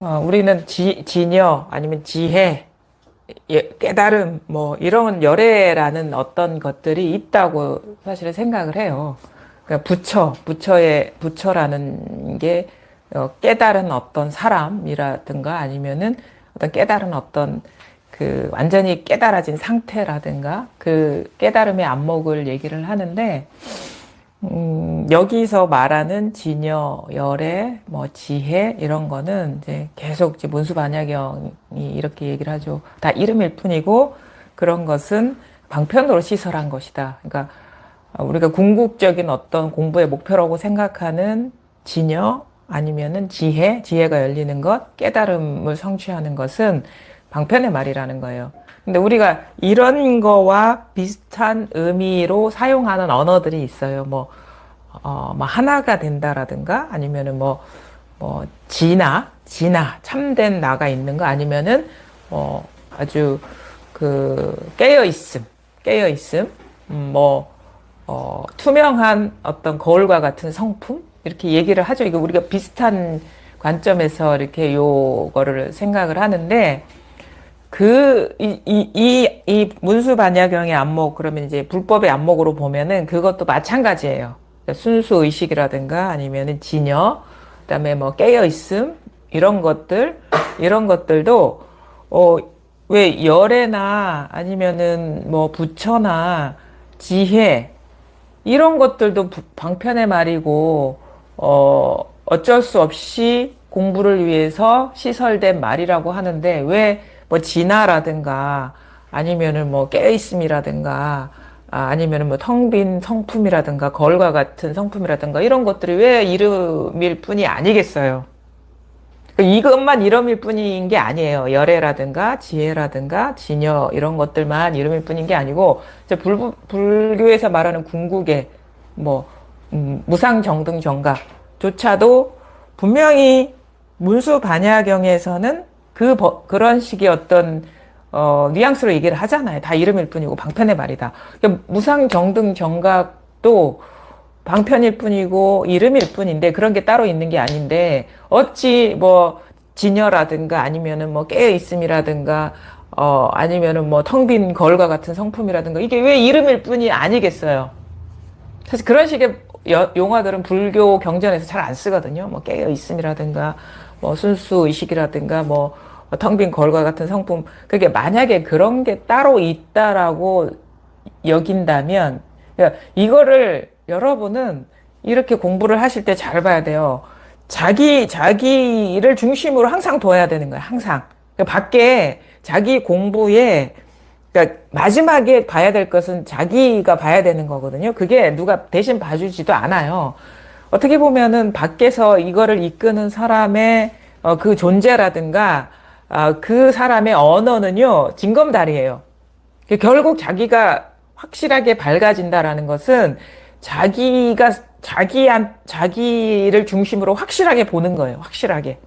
우리는 지녀 아니면 지혜, 깨달음, 뭐, 이런 열애라는 어떤 것들이 있다고 사실은 생각을 해요. 그러니까 부처라는 게 깨달은 어떤 사람이라든가 아니면은 어떤 깨달은 어떤 그 완전히 깨달아진 상태라든가 그 깨달음의 안목을 얘기를 하는데, 여기서 말하는 진여, 열애, 뭐 지혜 이런 거는 이제 계속 이제 문수반야경이 이렇게 얘기를 하죠. 다 이름일 뿐이고 그런 것은 방편으로 시설한 것이다. 그러니까 우리가 궁극적인 어떤 공부의 목표라고 생각하는 진여 아니면은 지혜가 열리는 것, 깨달음을 성취하는 것은 방편의 말이라는 거예요. 근데 우리가 이런 거와 비슷한 의미로 사용하는 언어들이 있어요. 뭐 하나가 된다라든가 아니면은 참된 나가 있는 거 아니면은 아주 깨어 있음, 투명한 어떤 거울과 같은 성품 이렇게 얘기를 하죠. 이거 우리가 비슷한 관점에서 이렇게 요거를 생각을 하는데 이 문수반야경의 안목, 그러면 이제 불법의 안목으로 보면은 그것도 마찬가지예요. 그러니까 순수 의식이라든가 아니면은 진여, 그다음에 뭐 깨어있음, 이런 것들도, 어, 왜 열애나 아니면은 뭐 부처나 지혜, 이런 것들도 방편의 말이고, 어쩔 수 없이 공부를 위해서 시설된 말이라고 하는데, 왜 뭐 진화라든가, 아니면은 뭐 깨어있음이라든가, 아니면은 뭐 텅 빈 성품이라든가, 거울과 같은 성품이라든가, 이런 것들이 왜 이름일 뿐이 아니겠어요. 이것만 이름일 뿐인 게 아니에요. 열애라든가 지혜라든가 진여 이런 것들만 이름일 뿐인 게 아니고 이제 불교에서 말하는 궁극의 뭐 무상정등정각조차도 분명히 문수반야경에서는 그런 식의 어떤 뉘앙스로 얘기를 하잖아요. 다 이름일 뿐이고 방편의 말이다. 그러니까 무상정등정각도 방편일 뿐이고 이름일 뿐인데 그런 게 따로 있는 게 아닌데 어찌 뭐 진여라든가 아니면은 뭐 깨어 있음이라든가 아니면은 뭐 텅 빈 거울과 같은 성품이라든가 이게 왜 이름일 뿐이 아니겠어요. 사실 그런 식의 용어들은 불교 경전에서 잘 안 쓰거든요. 뭐 깨어 있음이라든가 뭐 순수 의식이라든가 뭐 텅 빈 거울과 같은 성품, 그게 만약에 그런 게 따로 있다라고 여긴다면, 그러니까 이거를 여러분은 이렇게 공부를 하실 때 잘 봐야 돼요. 자기를 중심으로 항상 둬야 되는 거예요. 항상. 그러니까 밖에 자기 공부에, 그러니까 마지막에 봐야 될 것은 자기가 봐야 되는 거거든요. 그게 누가 대신 봐주지도 않아요. 어떻게 보면은 밖에서 이거를 이끄는 사람의 그 존재라든가 그 사람의 언어는요, 징검다리예요. 결국 자기가 확실하게 밝아진다라는 것은 자기를 중심으로 확실하게 보는 거예요. 확실하게.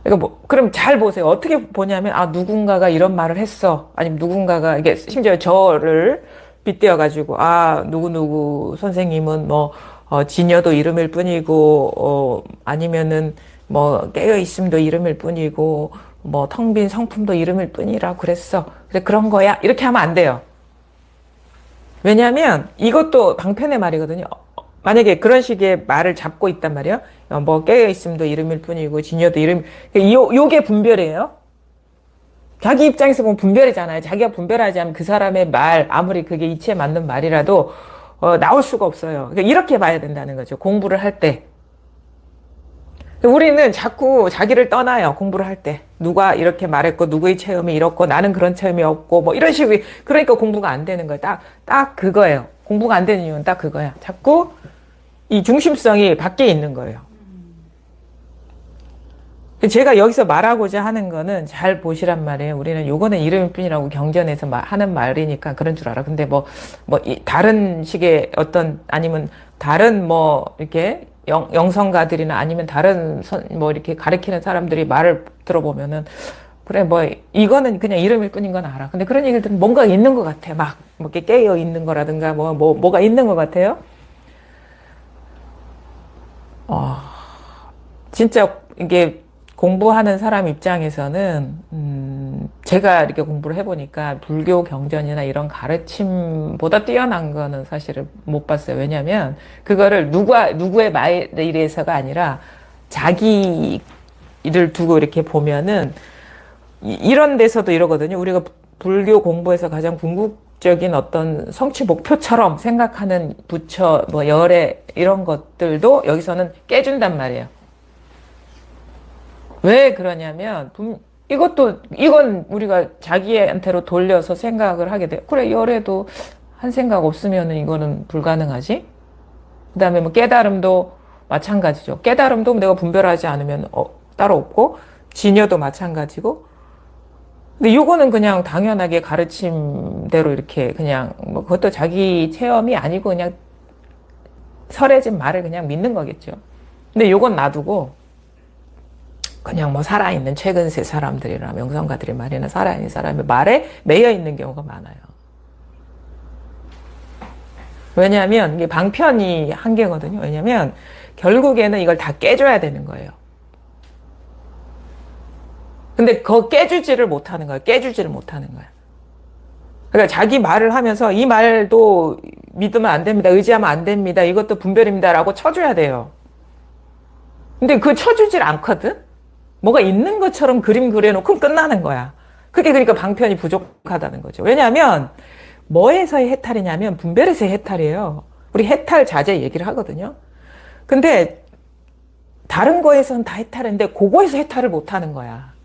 그러니까 그럼 잘 보세요. 어떻게 보냐면, 누군가가 이런 말을 했어. 아니면 누군가가, 이게 심지어 저를 빗대어가지고, 누구누구 선생님은 진여도 이름일 뿐이고, 아니면은 뭐, 깨어있음도 이름일 뿐이고, 뭐, 텅 빈 성품도 이름일 뿐이라 그랬어. 그래, 그런 거야. 이렇게 하면 안 돼요. 왜냐하면 이것도 방편의 말이거든요. 만약에 그런 식의 말을 잡고 있단 말이에요. 뭐 깨어있음도 이름일 뿐이고 진여도 요게 분별이에요. 자기 입장에서 보면 분별이잖아요. 자기가 분별하지 않으면 그 사람의 말, 아무리 그게 이치에 맞는 말이라도 나올 수가 없어요. 그러니까 이렇게 봐야 된다는 거죠. 공부를 할 때. 우리는 자꾸 자기를 떠나요. 공부를 할 때. 누가 이렇게 말했고, 누구의 체험이 이렇고, 나는 그런 체험이 없고, 뭐 이런 식으로. 그러니까 공부가 안 되는 거예요. 딱 그거예요. 공부가 안 되는 이유는 딱 그거야. 자꾸 이 중심성이 밖에 있는 거예요. 제가 여기서 말하고자 하는 거는 잘 보시란 말이에요. 우리는 요거는 이름일 뿐이라고 경전에서 하는 말이니까 그런 줄 알아. 근데 다른 식의 아니면 다른 이렇게 영성가들이나 아니면 다른 이렇게 가르치는 사람들이 말을 들어보면은, 그래, 이거는 그냥 이름일 뿐인 건 알아. 근데 그런 얘기들은 뭔가 있는 것 같아. 이렇게 깨어 있는 거라든가, 뭐가 있는 것 같아요. 진짜 이게 공부하는 사람 입장에서는, 제가 이렇게 공부를 해보니까 불교 경전이나 이런 가르침보다 뛰어난 거는 사실은 못 봤어요. 왜냐면, 그거를 누구의 말에 의해서가 아니라 자기를 두고 이렇게 보면은, 이런 데서도 이러거든요. 우리가 불교 공부에서 가장 궁극적인 어떤 성취 목표처럼 생각하는 부처, 뭐, 열애, 이런 것들도 여기서는 깨준단 말이에요. 왜 그러냐면, 이건 우리가 자기한테로 돌려서 생각을 하게 돼요. 그래, 열애도 한 생각 없으면 이거는 불가능하지? 그 다음에 뭐 깨달음도 마찬가지죠. 깨달음도 내가 분별하지 않으면 따로 없고, 진여도 마찬가지고, 근데 요거는 그냥 당연하게 가르침대로 이렇게 그냥, 뭐 그것도 자기 체험이 아니고 그냥 설해진 말을 그냥 믿는 거겠죠. 근데 요건 놔두고, 그냥 뭐 살아있는 최근 세 사람들이나 명성가들이 말이나 살아있는 사람의 말에 매여 있는 경우가 많아요. 왜냐하면 이게 방편이 한계거든요. 왜냐하면 결국에는 이걸 다 깨줘야 되는 거예요. 근데 그거 깨주지를 못하는 거예요. 깨주지를 못하는 거예요. 그러니까 자기 말을 하면서 이 말도 믿으면 안 됩니다. 의지하면 안 됩니다. 이것도 분별입니다라고 쳐줘야 돼요. 근데 그거 쳐주질 않거든? 뭐가 있는 것처럼 그림 그려놓고 끝나는 거야. 그게 그러니까 방편이 부족하다는 거죠. 왜냐하면 뭐에서의 해탈이냐면 분별에서의 해탈이에요. 우리 해탈 자제 얘기를 하거든요. 근데 다른 거에서는 다 해탈인데 그거에서 해탈을 못 하는 거야.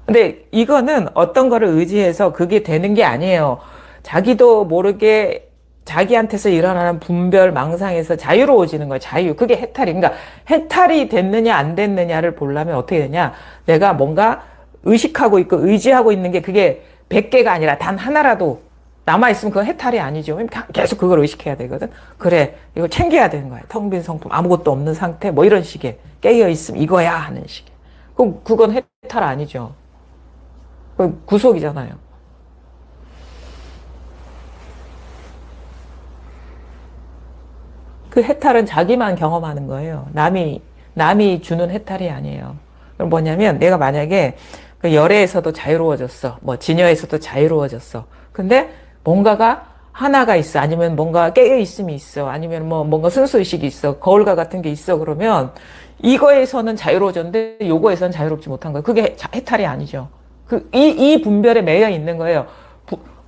근데 이거는 어떤 거를 의지해서 그게 되는 게 아니에요. 자기도 모르게 자기한테서 일어나는 분별 망상에서 자유로워지는 거예요. 자유. 그게 해탈이. 그러니까 해탈이 됐느냐 안 됐느냐를 보려면 어떻게 되냐. 내가 뭔가 의식하고 있고 의지하고 있는 게 그게 100개가 아니라 단 하나라도 남아있으면 그건 해탈이 아니죠. 계속 그걸 의식해야 되거든. 그래, 이걸 챙겨야 되는 거야. 텅 빈 성품, 아무것도 없는 상태, 뭐 이런 식의. 깨어있음, 이거야 하는 식의. 그건 해탈 아니죠. 구속이잖아요. 그 해탈은 자기만 경험하는 거예요. 남이 주는 해탈이 아니에요. 그럼 뭐냐면 내가 만약에 그 열애에서도 자유로워졌어. 뭐 진여에서도 자유로워졌어. 근데 뭔가가 하나가 있어. 아니면 뭔가 깨어있음이 있어. 아니면 뭐 뭔가 순수의식이 있어. 거울과 같은 게 있어. 그러면 이거에서는 자유로워졌는데 요거에서는 자유롭지 못한 거예요. 그게 해탈이 아니죠. 이 분별에 매여 있는 거예요.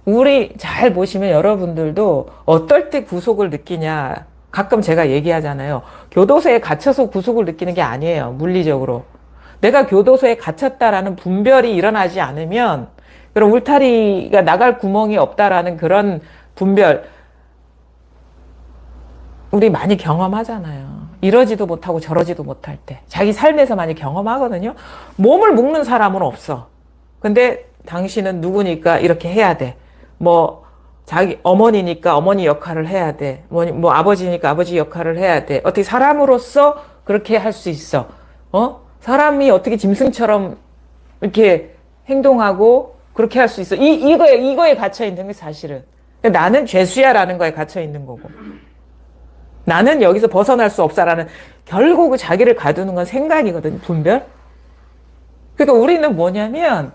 우리 잘 보시면 여러분들도 어떨 때 구속을 느끼냐. 가끔 제가 얘기하잖아요. 교도소에 갇혀서 구속을 느끼는 게 아니에요. 물리적으로. 내가 교도소에 갇혔다라는 분별이 일어나지 않으면, 그런 울타리가 나갈 구멍이 없다라는 그런 분별, 우리 많이 경험하잖아요. 이러지도 못하고 저러지도 못할 때. 자기 삶에서 많이 경험하거든요. 몸을 묶는 사람은 없어. 근데 당신은 누구니까 이렇게 해야 돼. 뭐, 자기 어머니니까 어머니 역할을 해야 돼. 뭐 아버지니까 아버지 역할을 해야 돼. 어떻게 사람으로서 그렇게 할 수 있어. 사람이 어떻게 짐승처럼 이렇게 행동하고 그렇게 할 수 있어. 이거에 갇혀 있는 게 사실은. 나는 죄수야라는 거에 갇혀 있는 거고. 나는 여기서 벗어날 수 없어라는, 결국 자기를 가두는 건 생각이거든, 분별. 그러니까 우리는 뭐냐면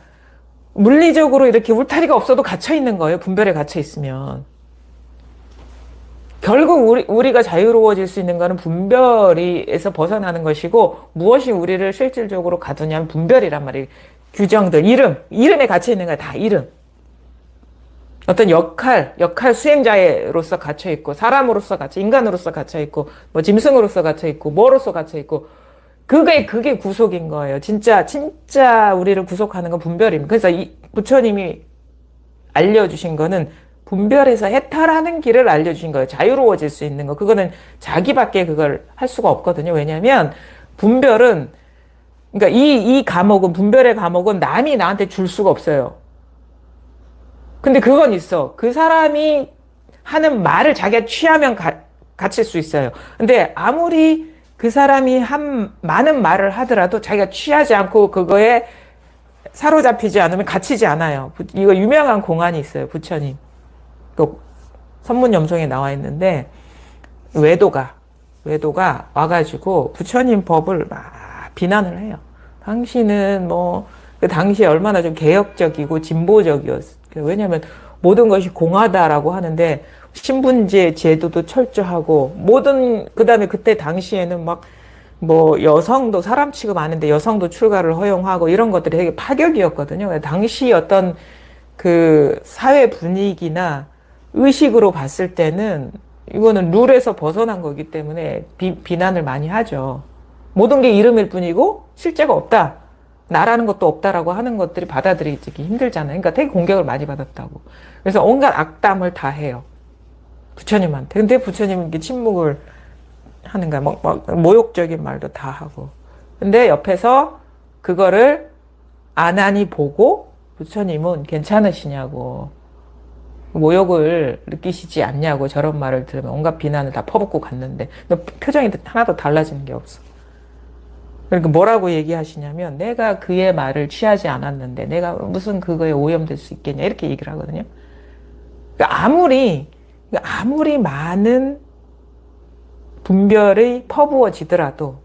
물리적으로 이렇게 울타리가 없어도 갇혀 있는 거예요. 분별에 갇혀 있으면. 결국 우리가 자유로워질 수 있는 거는 분별에서 벗어나는 것이고, 무엇이 우리를 실질적으로 가두냐면 분별이란 말이에요. 규정들, 이름에 갇혀 있는 거야. 다 이름. 어떤 역할 수행자로서 갇혀 있고, 사람으로서 인간으로서 갇혀 있고, 뭐 짐승으로서 갇혀 있고, 뭐로서 갇혀 있고, 그게 구속인 거예요. 진짜 우리를 구속하는 건 분별입니다. 그래서 이 부처님이 알려주신 거는 분별에서 해탈하는 길을 알려주신 거예요. 자유로워질 수 있는 거. 그거는 자기밖에 그걸 할 수가 없거든요. 왜냐하면 분별은, 그러니까 이 감옥은, 분별의 감옥은 남이 나한테 줄 수가 없어요. 근데 그건 있어. 그 사람이 하는 말을 자기가 취하면 갇힐 수 있어요. 근데 아무리 그 사람이 많은 말을 하더라도 자기가 취하지 않고 그거에 사로잡히지 않으면 갇히지 않아요. 이거 유명한 공안이 있어요. 부처님. 그 선문염송에 나와 있는데, 외도가 와가지고 부처님 법을 막 비난을 해요. 당신은 뭐, 그 당시에 얼마나 좀 개혁적이고 진보적이었어요. 왜냐하면 모든 것이 공하다라고 하는데 신분제 제도도 철저하고 그 다음에 그때 당시에는 막 뭐 여성도 사람 취급 안 했는데 여성도 출가를 허용하고 이런 것들이 되게 파격이었거든요. 당시 어떤 그 사회 분위기나 의식으로 봤을 때는 이거는 룰에서 벗어난 거기 때문에 비난을 많이 하죠. 모든 게 이름일 뿐이고 실제가 없다. 나라는 것도 없다라고 하는 것들이 받아들이기 힘들잖아요. 그러니까 되게 공격을 많이 받았다고. 그래서 온갖 악담을 다 해요. 부처님한테. 근데 부처님은 이렇게 침묵을 하는 거야. 막 모욕적인 말도 다 하고. 근데 옆에서 그거를 아난이 보고 부처님은 괜찮으시냐고. 모욕을 느끼시지 않냐고 저런 말을 들으면 온갖 비난을 다 퍼붓고 갔는데 표정이 하나도 달라지는 게 없어. 그러니까 뭐라고 얘기하시냐면 내가 그의 말을 취하지 않았는데 내가 무슨 그거에 오염될 수 있겠냐 이렇게 얘기를 하거든요. 그러니까 아무리 많은 분별이 퍼부어지더라도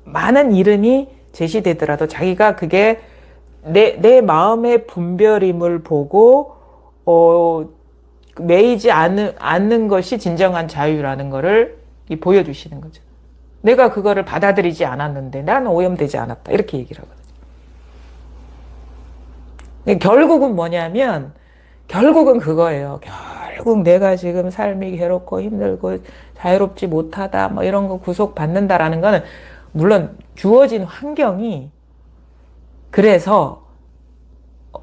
많은 이름이 제시되더라도 자기가 그게 내 마음의 분별임을 보고 매이지 않는 것이 진정한 자유라는 거를 보여주시는 거죠. 내가 그거를 받아들이지 않았는데 나는 오염되지 않았다. 이렇게 얘기를 하거든요. 결국은 뭐냐면 결국은 그거예요. 결국 내가 지금 삶이 괴롭고 힘들고 자유롭지 못하다 뭐 이런 거 구속받는다라는 거는 물론 주어진 환경이 그래서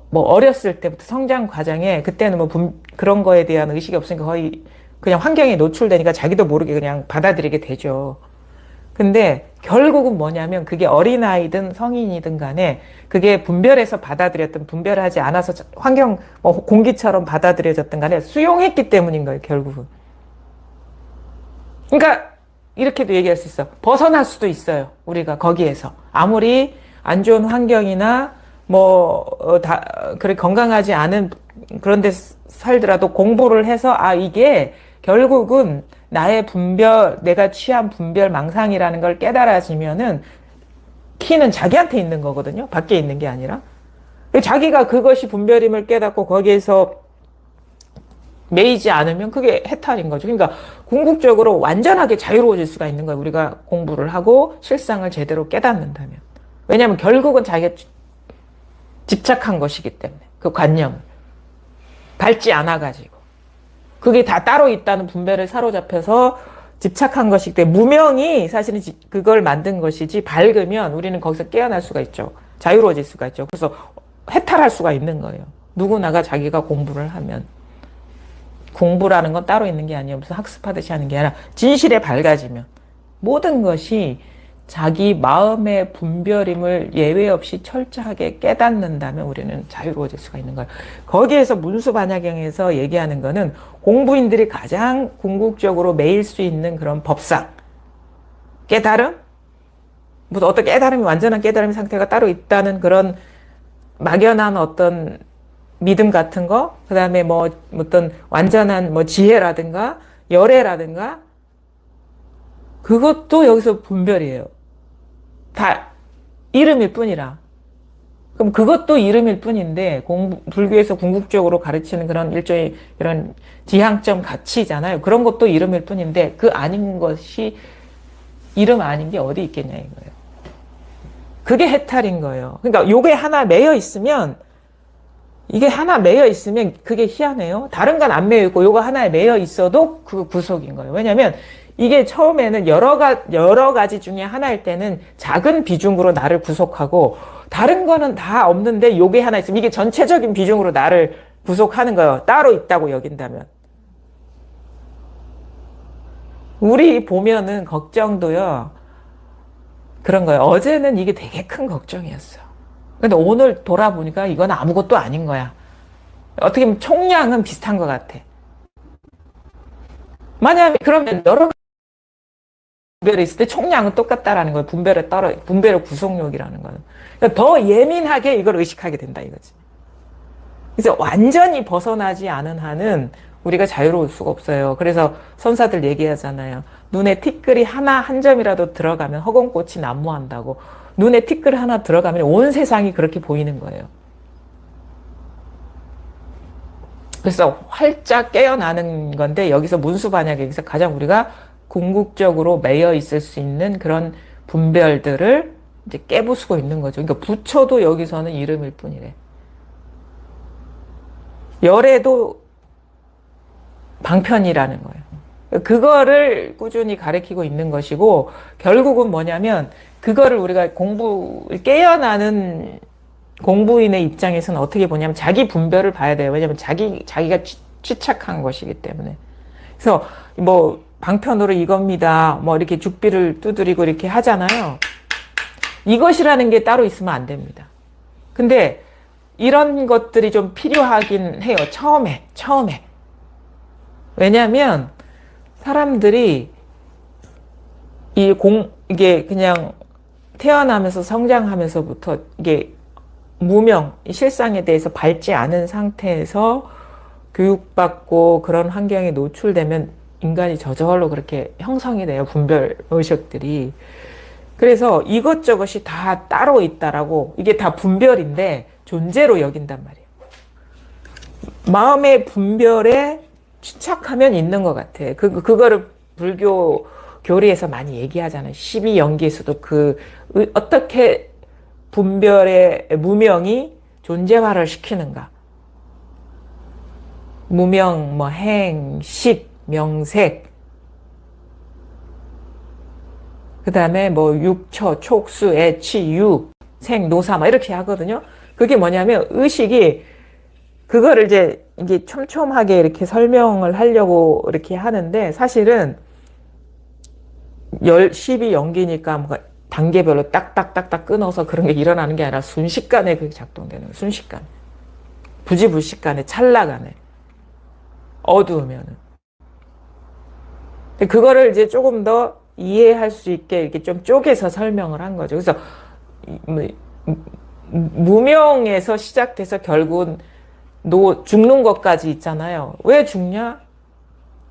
뭐 어렸을 때부터 성장 과정에 그때는 뭐 그런 거에 대한 의식이 없으니까 거의 그냥 환경에 노출되니까 자기도 모르게 그냥 받아들이게 되죠. 근데 결국은 뭐냐면 그게 어린아이든 성인이든 간에 그게 분별해서 받아들였든 분별하지 않아서 환경 공기처럼 받아들여졌든 간에 수용했기 때문인 거예요, 결국은. 그러니까 이렇게도 얘기할 수 있어. 벗어날 수도 있어요, 우리가 거기에서. 아무리 안 좋은 환경이나 그래 건강하지 않은 그런 데 살더라도 공부를 해서 이게 결국은 나의 내가 취한 분별 망상이라는 걸 깨달아지면은 키는 자기한테 있는 거거든요. 밖에 있는 게 아니라. 자기가 그것이 분별임을 깨닫고 거기에서 매이지 않으면 그게 해탈인 거죠. 그러니까 궁극적으로 완전하게 자유로워질 수가 있는 거예요. 우리가 공부를 하고 실상을 제대로 깨닫는다면. 왜냐하면 결국은 자기가 집착한 것이기 때문에 그 관념을 밟지 않아가지고. 그게 다 따로 있다는 분별을 사로잡혀서 집착한 것이기 때문에 무명이 사실은 그걸 만든 것이지 밝으면 우리는 거기서 깨어날 수가 있죠. 자유로워질 수가 있죠. 그래서 해탈할 수가 있는 거예요. 누구나가 자기가 공부를 하면. 공부라는 건 따로 있는 게 아니에요. 무슨 학습하듯이 하는 게 아니라 진실에 밝아지면 모든 것이 자기 마음의 분별임을 예외 없이 철저하게 깨닫는다면 우리는 자유로워질 수가 있는 거예요. 거기에서 문수반야경에서 얘기하는 거는 공부인들이 가장 궁극적으로 매일 수 있는 그런 법상, 깨달음? 뭐 어떤 깨달음이 완전한 깨달음 상태가 따로 있다는 그런 막연한 어떤 믿음 같은 거, 그 다음에 어떤 완전한 지혜라든가 열애라든가 그것도 여기서 분별이에요. 다 이름일 뿐이라. 그럼 그것도 이름일 뿐인데 불교에서 궁극적으로 가르치는 그런 일종의 이런 지향점 가치잖아요. 그런 것도 이름일 뿐인데 그 아닌 것이 이름 아닌 게 어디 있겠냐 이거예요. 그게 해탈인 거예요. 그러니까 요게 하나 매여 있으면 이게 하나 매여 있으면 그게 희한해요. 다른 건 안 매여 있고 요거 하나에 매여 있어도 그 구속인 거예요. 왜냐하면 이게 처음에는 여러 가지 중에 하나일 때는 작은 비중으로 나를 구속하고 다른 거는 다 없는데 요게 하나 있으면 이게 전체적인 비중으로 나를 구속하는 거예요. 따로 있다고 여긴다면. 우리 보면은 걱정도요. 그런 거예요. 어제는 이게 되게 큰 걱정이었어. 근데 오늘 돌아보니까 이건 아무것도 아닌 거야. 어떻게 보면 총량은 비슷한 것 같아. 만약에 그러면 여러 분별이 있을 때 총량은 똑같다라는 거예요. 분별의 구속력이라는 거는. 그러니까 더 예민하게 이걸 의식하게 된다 이거지. 그래서 완전히 벗어나지 않은 한은 우리가 자유로울 수가 없어요. 그래서 선사들 얘기하잖아요. 눈에 티끌이 한 점이라도 들어가면 허공꽃이 난무한다고. 눈에 티끌 하나 들어가면 온 세상이 그렇게 보이는 거예요. 그래서 활짝 깨어나는 건데 여기서 문수반야경 여기서 가장 우리가 궁극적으로 매여 있을 수 있는 그런 분별들을 이제 깨부수고 있는 거죠. 그러니까 부처도 여기서는 이름일 뿐이래. 열애도 방편이라는 거예요. 그거를 꾸준히 가르치고 있는 것이고 결국은 뭐냐면 그거를 우리가 깨어나는 공부인의 입장에서는 어떻게 보냐면 자기 분별을 봐야 돼요. 왜냐면 자기가 취착한 것이기 때문에. 그래서 뭐 방편으로 이겁니다. 뭐 이렇게 죽비를 두드리고 이렇게 하잖아요. 이것이라는 게 따로 있으면 안 됩니다. 근데 이런 것들이 좀 필요하긴 해요. 처음에. 왜냐면 사람들이 이게 그냥 태어나면서 성장하면서부터 이게 무명, 실상에 대해서 밝지 않은 상태에서 교육받고 그런 환경에 노출되면 인간이 저절로 그렇게 형성이 돼요. 분별 의식들이. 그래서 이것저것이 다 따로 있다라고 이게 다 분별인데 존재로 여긴단 말이에요. 마음의 분별에 취착하면 있는 것 같아. 그거를 불교 교리에서 많이 얘기하잖아요. 12연기에서도 어떻게 분별의 무명이 존재화를 시키는가. 무명, 뭐, 행, 식, 명색. 그 다음에 뭐, 육처, 촉수, 애치, 유, 생, 노사, 막 이렇게 하거든요. 그게 뭐냐면, 의식이, 그거를 이게 촘촘하게 이렇게 설명을 하려고 이렇게 하는데, 사실은, 12연기니까 뭔가 단계별로 딱딱딱딱 끊어서 그런 게 일어나는 게 아니라 순식간에 그게 작동되는 거예요. 순식간에. 부지불식간에, 찰나간에. 어두우면은. 그거를 이제 조금 더 이해할 수 있게 이렇게 좀 쪼개서 설명을 한 거죠. 그래서 무명에서 시작돼서 결국은 죽는 것까지 있잖아요. 왜 죽냐?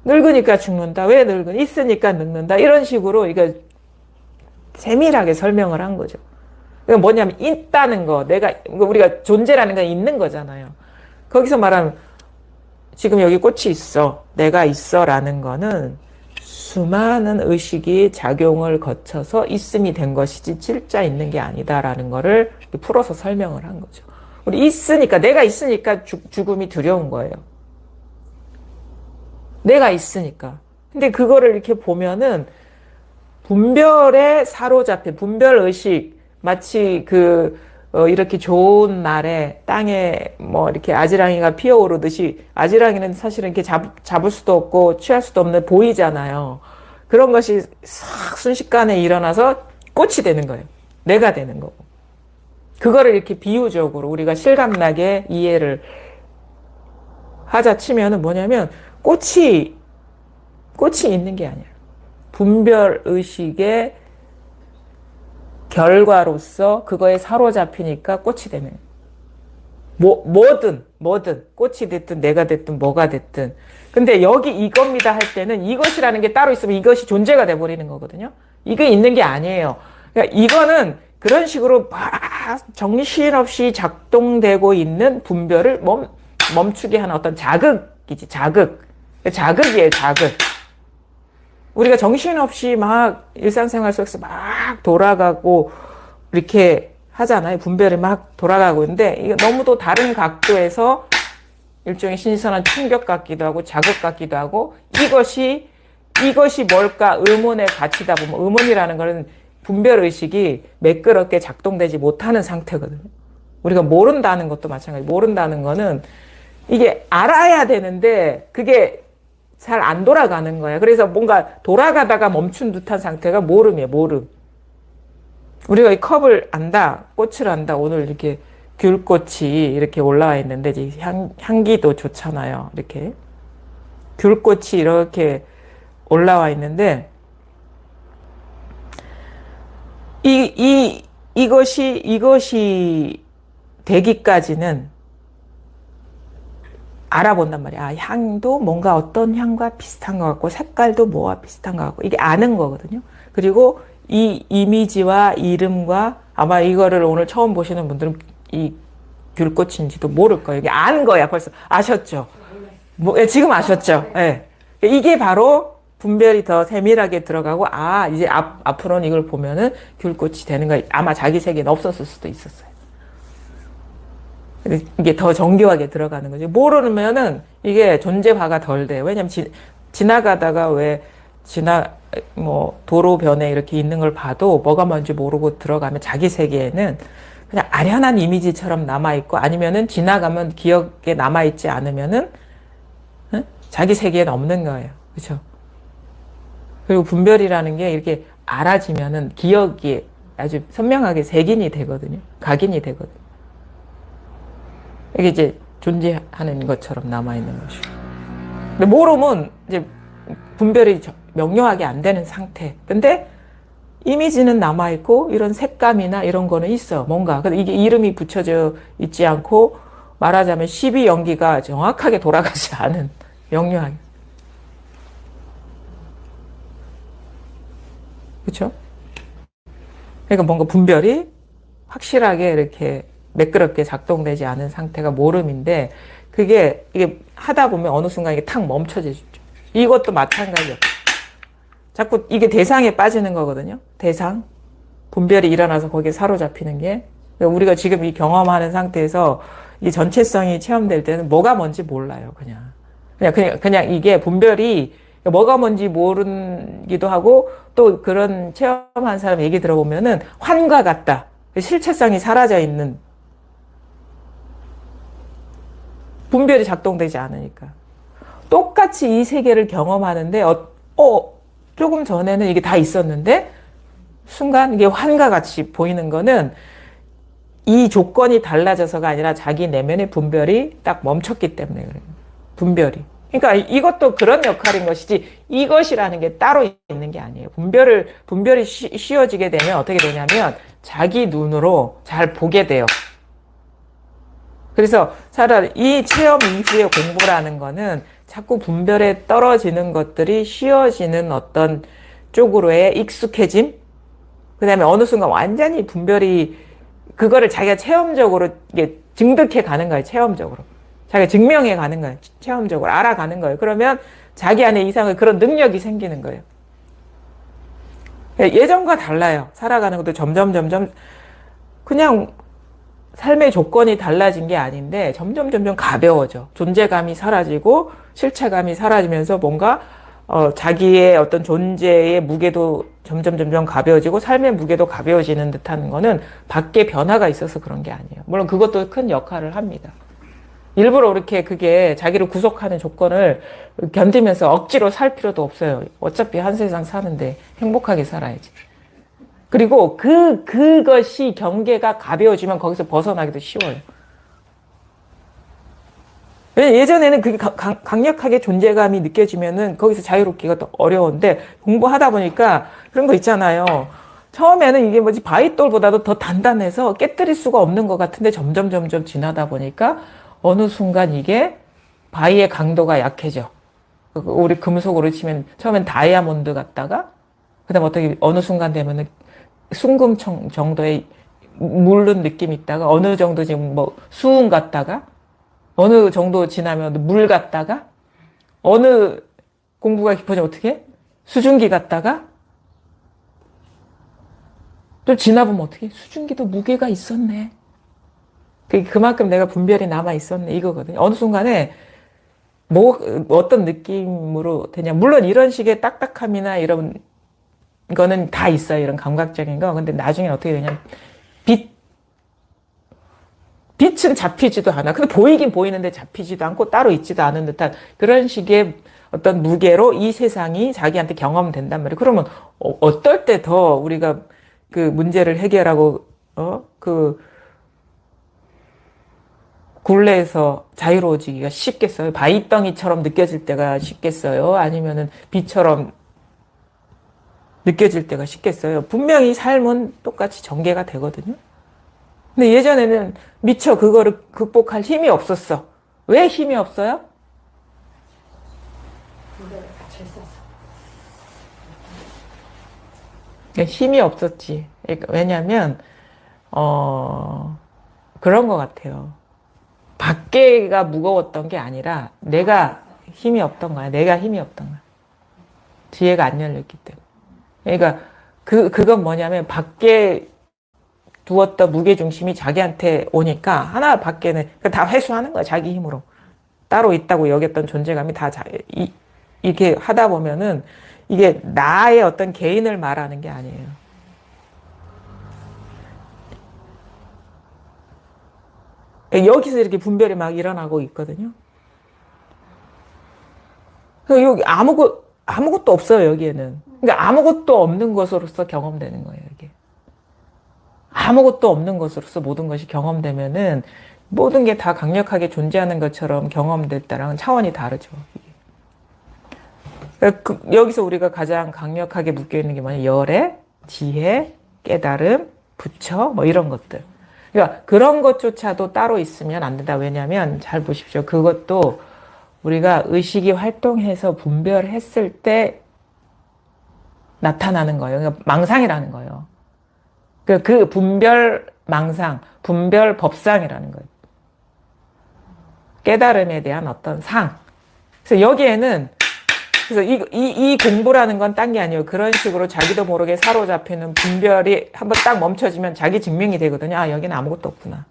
늙으니까 죽는다. 왜 있으니까 늙는다. 이런 식으로 이거 세밀하게 설명을 한 거죠. 그러니까 뭐냐면 있다는 거, 우리가 존재라는 건 있는 거잖아요. 거기서 말하면 지금 여기 꽃이 있어, 내가 있어라는 거는 수많은 의식이 작용을 거쳐서 있음이 된 것이지 진짜 있는 게 아니다라는 거를 풀어서 설명을 한 거죠. 내가 있으니까 죽음이 두려운 거예요. 내가 있으니까. 근데 그거를 이렇게 보면은 분별에 사로잡힌 분별의식, 마치 이렇게 좋은 날에 땅에 뭐 이렇게 아지랑이가 피어오르듯이 아지랑이는 사실은 이렇게 잡을 수도 없고 취할 수도 없는 보이잖아요. 그런 것이 싹 순식간에 일어나서 꽃이 되는 거예요. 내가 되는 거고. 그거를 이렇게 비유적으로 우리가 실감나게 이해를 하자 치면은 뭐냐면 꽃이 있는 게 아니야. 분별의식의 결과로서 그거에 사로잡히니까 꽃이 되는. 뭐든 꽃이 됐든 내가 됐든 뭐가 됐든. 근데 여기 이겁니다 할 때는 이것이라는 게 따로 있으면 이것이 존재가 돼버리는 거거든요. 이게 있는 게 아니에요. 그러니까 이거는 그런 식으로 막 정신없이 작동되고 있는 분별을 멈추게 하는 어떤 자극이지, 자극이에요, 자극. 우리가 정신없이 막 일상생활 속에서 막 돌아가고 이렇게 하잖아요. 분별이 막 돌아가고 있는데 이게 너무도 다른 각도에서 일종의 신선한 충격 같기도 하고 자극 같기도 하고 이것이 뭘까 의문에 갇히다 보면 의문이라는 거는 분별의식이 매끄럽게 작동되지 못하는 상태거든요. 우리가 모른다는 것도 마찬가지. 모른다는 거는 이게 알아야 되는데 그게 잘 안 돌아가는 거예요. 그래서 뭔가 돌아가다가 멈춘 듯한 상태가 모름이에요. 모름. 우리가 이 컵을 안다, 꽃을 안다. 오늘 이렇게 귤꽃이 이렇게 올라와 있는데 이제 향기도 좋잖아요. 이렇게 귤꽃이 이렇게 올라와 있는데 이것이 되기까지는 알아본단 말이야. 아, 향도 뭔가 어떤 향과 비슷한 것 같고 색깔도 뭐와 비슷한 것 같고 이게 아는 거거든요. 그리고 이 이미지와 이름과 아마 이거를 오늘 처음 보시는 분들은 이 귤꽃인지도 모를 거예요. 이게 안 거야. 벌써 아셨죠? 뭐, 예, 지금 아셨죠? 예. 이게 바로 분별이 더 세밀하게 들어가고, 아, 이제 앞으로는 이걸 보면은 귤꽃이 되는 거야. 아마 자기 세계는 없었을 수도 있었어요. 이게 더 정교하게 들어가는 거죠. 모르면은 이게 존재화가 덜 돼요. 왜냐면 지나가다가 뭐, 도로변에 이렇게 있는 걸 봐도 뭐가 뭔지 모르고 들어가면 자기 세계에는 그냥 아련한 이미지처럼 남아있고 아니면은 지나가면 기억에 남아있지 않으면은 응? 자기 세계에는 없는 거예요. 그렇죠? 그리고 분별이라는 게 이렇게 알아지면은 기억이 아주 선명하게 색인이 되거든요. 각인이 되거든요. 이게 이제 존재하는 것처럼 남아있는 것이고. 근데 모르면 이제 분별이 명료하게 안 되는 상태. 근데 이미지는 남아있고 이런 색감이나 이런 거는 있어. 뭔가. 근데 이게 이름이 붙여져 있지 않고 말하자면 12연기가 정확하게 돌아가지 않은 명료하게. 그렇죠? 그러니까 뭔가 분별이 확실하게 이렇게 매끄럽게 작동되지 않은 상태가 모름인데 이게 하다 보면 어느 순간 이게 탁 멈춰지죠. 이것도 마찬가지예요. 자꾸 이게 대상에 빠지는 거거든요. 대상. 분별이 일어나서 거기에 사로잡히는 게. 우리가 지금 이 경험하는 상태에서 이 전체성이 체험될 때는 뭐가 뭔지 몰라요. 그냥 이게 분별이 뭐가 뭔지 모르기도 하고 또 그런 체험한 사람 얘기 들어보면은 환과 같다. 실체성이 사라져 있는 분별이 작동되지 않으니까. 똑같이 이 세계를 경험하는데 조금 전에는 이게 다 있었는데 순간 이게 환과 같이 보이는 거는 이 조건이 달라져서가 아니라 자기 내면의 분별이 딱 멈췄기 때문에 그래요. 분별이. 그러니까 이것도 그런 역할인 것이지 이것이라는 게 따로 있는 게 아니에요. 분별이 쉬워지게 되면 어떻게 되냐면 자기 눈으로 잘 보게 돼요. 그래서 차라리 이 체험 이후의 공부라는 거는 자꾸 분별에 떨어지는 것들이 쉬워지는 어떤 쪽으로의 익숙해짐? 그 다음에 어느 순간 완전히 분별이 그거를 자기가 체험적으로 이게 증득해 가는 거예요. 체험적으로. 자기가 증명해 가는 거예요. 체험적으로. 알아가는 거예요. 그러면 자기 안에 이상의 그런 능력이 생기는 거예요. 예전과 달라요. 살아가는 것도 점점 그냥 삶의 조건이 달라진 게 아닌데 점점 가벼워져. 존재감이 사라지고 실체감이 사라지면서 뭔가 자기의 어떤 존재의 무게도 점점 가벼워지고 삶의 무게도 가벼워지는 듯한 거는 밖에 변화가 있어서 그런 게 아니에요. 물론 그것도 큰 역할을 합니다. 일부러 그렇게 그게 자기를 구속하는 조건을 견디면서 억지로 살 필요도 없어요. 어차피 한 세상 사는데 행복하게 살아야지. 그리고 그것이 경계가 가벼워지면 거기서 벗어나기도 쉬워요. 예전에는 그게 강력하게 존재감이 느껴지면은 거기서 자유롭기가 더 어려운데 공부하다 보니까 그런 거 있잖아요. 처음에는 이게 뭐지 바위돌보다도 더 단단해서 깨뜨릴 수가 없는 것 같은데 점점 지나다 보니까 어느 순간 이게 바위의 강도가 약해져. 우리 금속으로 치면 처음엔 다이아몬드 같다가 그다음 어느 순간 되면은 순금청 정도의 물른 느낌이 있다가 어느 정도 지금 뭐 수은 같다가 어느 정도 지나면 물 같다가 어느 공부가 깊어지면 어떻게 수증기 같다가 또 지나보면 어떻게 수증기도 무게가 있었네. 그만큼 내가 분별이 남아 있었네 이거거든요. 어느 순간에 뭐 어떤 느낌으로 되냐. 물론 이런 식의 딱딱함이나 이런 거는 다 있어요. 이런 감각적인 거. 근데 나중에 어떻게 되냐면 빛은 잡히지도 않아. 근데 보이긴 보이는데 잡히지도 않고 따로 있지도 않은 듯한 그런 식의 어떤 무게로 이 세상이 자기한테 경험된단 말이에요. 그러면 어떨 때 더 우리가 그 문제를 해결하고 그 굴레에서 자유로워지기가 쉽겠어요? 바위덩이처럼 느껴질 때가 쉽겠어요? 아니면은 빛처럼 느껴질 때가 쉽겠어요? 분명히 삶은 똑같이 전개가 되거든요. 근데 예전에는 미처 그거를 극복할 힘이 없었어. 왜 힘이 없어요? 힘이 없었지. 그러니까 왜냐면 그런 것 같아요. 밖에가 무거웠던 게 아니라 내가 힘이 없던 거야. 내가 힘이 없던 거야. 지혜가 안 열렸기 때문에. 그러니까 그건 뭐냐면 밖에 두었던 무게중심이 자기한테 오니까 하나 밖에는 다 회수하는 거야. 자기 힘으로. 따로 있다고 여겼던 존재감이 다 이렇게 하다 보면은 이게 나의 어떤 개인을 말하는 게 아니에요. 여기서 이렇게 분별이 막 일어나고 있거든요. 여기 아무것도 없어요, 여기에는. 그러니까 아무것도 없는 것으로서 경험되는 거예요, 이게. 아무것도 없는 것으로서 모든 것이 경험되면은 모든 게 다 강력하게 존재하는 것처럼 경험될 때랑은 차원이 다르죠. 여기서 우리가 가장 강력하게 묶여있는 게 뭐냐? 열애, 지혜, 깨달음, 부처, 뭐 이런 것들. 그러니까 그런 것조차도 따로 있으면 안 된다. 왜냐하면 잘 보십시오. 그것도 우리가 의식이 활동해서 분별했을 때 나타나는 거예요. 그러니까 망상이라는 거예요. 그 분별 망상, 분별 법상이라는 거예요. 깨달음에 대한 어떤 상. 그래서 여기에는 그래서 이 공부라는 건 딴 게 아니에요. 그런 식으로 자기도 모르게 사로잡히는 분별이 한번 딱 멈춰지면 자기 증명이 되거든요. 아, 여기는 아무것도 없구나.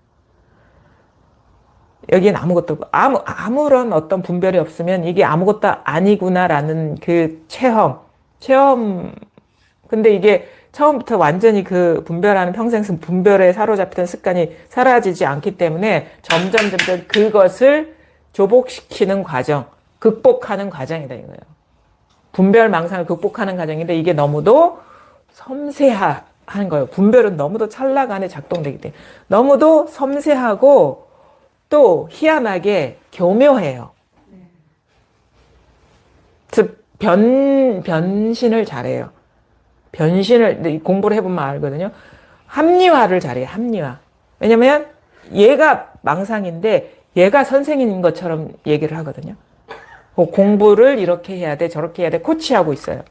여기는 아무것도 없고, 아무런 어떤 분별이 없으면 이게 아무것도 아니구나라는 그 체험. 근데 이게 처음부터 완전히 그 분별하는 평생 분별에 사로잡히던 습관이 사라지지 않기 때문에 점점 그것을 조복시키는 과정, 극복하는 과정이다 이거예요. 분별 망상을 극복하는 과정인데 이게 너무도 섬세한 거예요. 분별은 너무도 찰나간에 작동되기 때문에 너무도 섬세하고 또 희한하게 교묘해요. 즉 변신을 잘해요. 변신을 공부를 해보면 알거든요. 합리화를 잘해요. 합리화. 왜냐면 얘가 망상인데 얘가 선생님인 것처럼 얘기를 하거든요. 공부를 이렇게 해야 돼, 저렇게 해야 돼, 코치하고 있어요.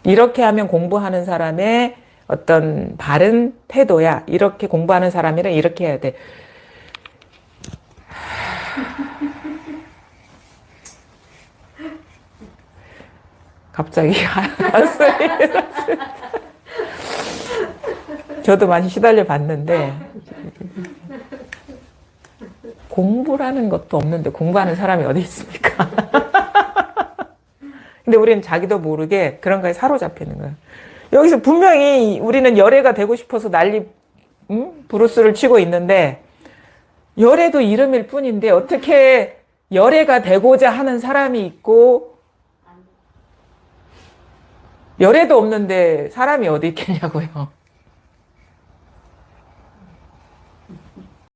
이렇게 하면 공부하는 사람의 어떤 바른 태도야. 이렇게 공부하는 사람이라 이렇게 해야 돼. 갑자기 저도 많이 시달려 봤는데 공부라는 것도 없는데 공부하는 사람이 어디 있습니까? 근데 우리는 자기도 모르게 그런 거에 사로잡히는 거예요. 여기서 분명히 우리는 열애가 되고 싶어서 브루스를 치고 있는데 열애도 이름일 뿐인데 어떻게 열애가 되고자 하는 사람이 있고 열애도 없는데 사람이 어디 있겠냐고요.